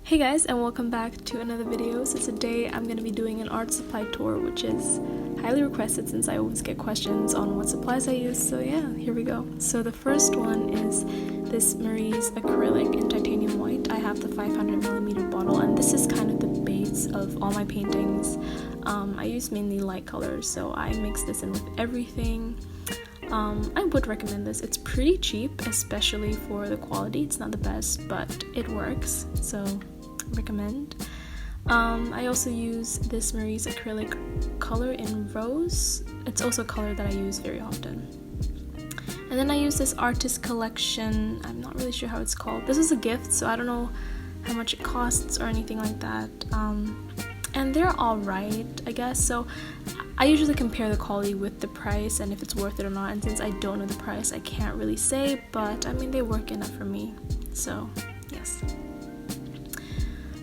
Hey guys, and welcome back to another video. So today I'm going to be doing an art supply tour, which is highly requested since I always get questions on what supplies I use. So yeah, here we go. So the first one is this Marie's acrylic in titanium white. I have the 500ml bottle, and this is kind of the base of all my paintings. I use mainly light colors, so I mix this in with everything. I would recommend this. It's pretty cheap, especially for the quality. It's not the best, but it works, so recommend. I also use this Marie's acrylic color in rose. It's also a color that I use very often. And then I use this artist collection. I'm not really sure how it's called. This is a gift, so I don't know how much it costs or anything like that. And they're alright, I guess. So I usually compare the quality with the price and if it's worth it or not. And since I don't know the price, I can't really say, but I mean, they work enough for me. So yes.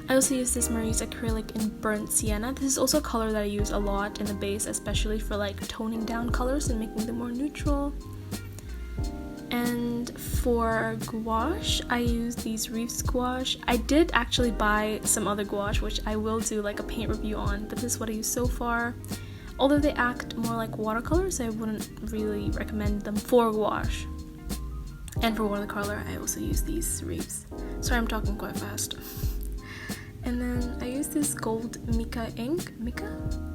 I also use this Marie's acrylic in burnt sienna. This is also a color that I use a lot in the base, especially for like toning down colors and making them more neutral. And for gouache, I use these Reefs gouache. I did actually buy some other gouache, which I will do like a paint review on, but this is what I use so far. Although they act more like watercolors, I wouldn't really recommend them for gouache. And for watercolor, I also use these Reefs. Sorry, I'm talking quite fast. And then I use this gold mica ink.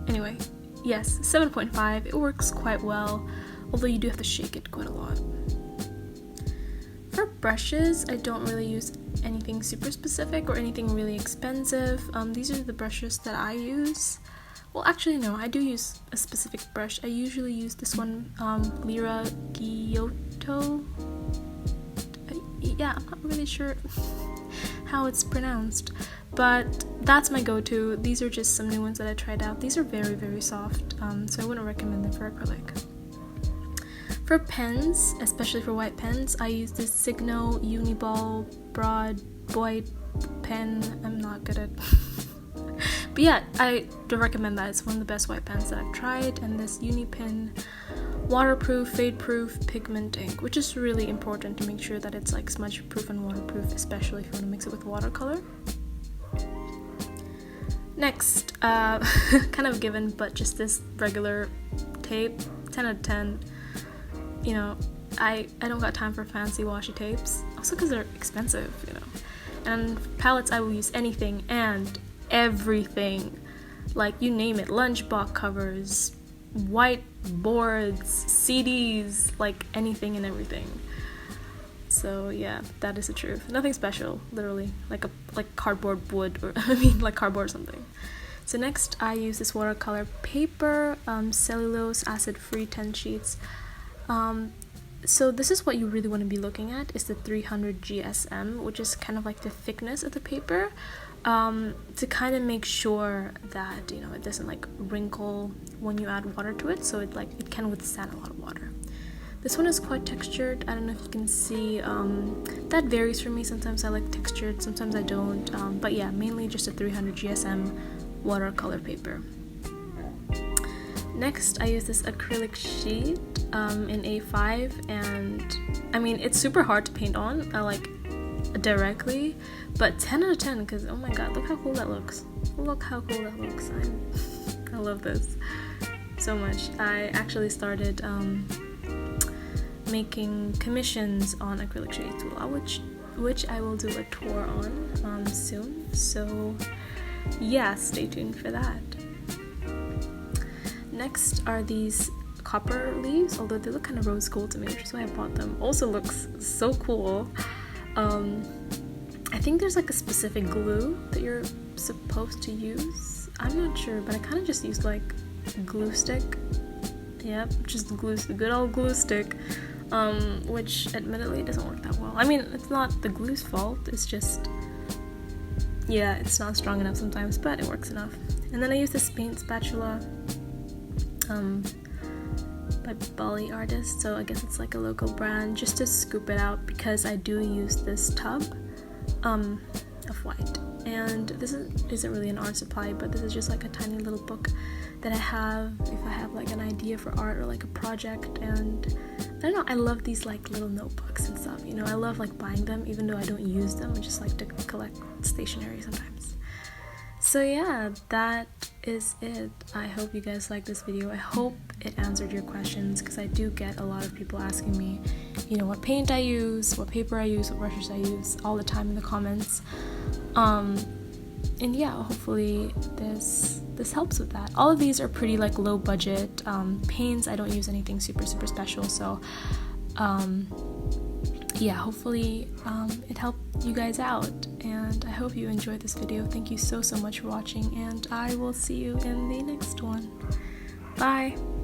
Anyway, yes, 7.5. It works quite well, although you do have to shake it quite a lot. For brushes, I don't really use anything super specific or anything really expensive. These are the brushes that I use. Well, actually no, I do use a specific brush. I usually use this one, Lira Giotto. Yeah, I'm not really sure how it's pronounced, but that's my go-to. These are just some new ones that I tried out. These are very, very soft, so I wouldn't recommend them for acrylic. For pens, especially for white pens, I use this Signo Uniball Broad White pen. I'm not good at but yeah, I do recommend that. It's one of the best white pens that I've tried. And this Unipen waterproof, fade-proof pigment ink, which is really important to make sure that it's like smudge-proof and waterproof, especially if you want to mix it with watercolor. Next, kind of given, but just this regular tape, 10 out of 10. You know, I don't got time for fancy washi tapes, also because they're expensive, you know. And palettes, I will use anything and everything, like you name it, lunchbox covers, white boards, CDs, like anything and everything. So yeah, that is the truth. Nothing special, literally, like cardboard wood, or like cardboard or something. So next, I use this watercolor paper, cellulose acid-free 10 sheets. So this is what you really want to be looking at, is the 300 GSM, which is kind of like the thickness of the paper, to kind of make sure that, you know, it doesn't like wrinkle when you add water to it, so it can withstand a lot of water. This one is quite textured. I don't know if you can see, that varies for me. Sometimes I like textured, sometimes I don't, but yeah, mainly just a 300 GSM watercolor paper. Next, I use this acrylic sheet in A5, and I mean, it's super hard to paint on, directly, but 10 out of 10, because oh my god, look how cool that looks. Look how cool that looks. I love this so much. I actually started making commissions on acrylic sheets, which I will do a tour on soon, so yeah, stay tuned for that. Next are these copper leaves, although they look kind of rose gold to me, which is why I bought them. Also looks so cool. I think there's like a specific glue that you're supposed to use. I'm not sure, but I kind of just used like glue stick. Yep, just the good old glue stick, which admittedly doesn't work that well. I mean, it's not the glue's fault, it's just, yeah, it's not strong enough sometimes, but it works enough. And then I use this paint spatula by Bali Artist, so I guess it's like a local brand, just to scoop it out, because I do use this tub. of white. And this isn't really an art supply, but this is just like a tiny little book that I have if I have like an idea for art or like a project. And I don't know, I love these like little notebooks and stuff, you know. I love like buying them even though I don't use them. I just like to collect stationery sometimes. So yeah, that is it. I hope you guys like this video. I hope it answered your questions, because I do get a lot of people asking me, you know, what paint I use, what paper I use, what brushes I use all the time in the comments. And yeah, hopefully this helps with that. All of these are pretty like low budget paints. I don't use anything super special, so yeah, hopefully it helped you guys out, and I hope you enjoyed this video. Thank you so much for watching, and I will see you in the next one. Bye!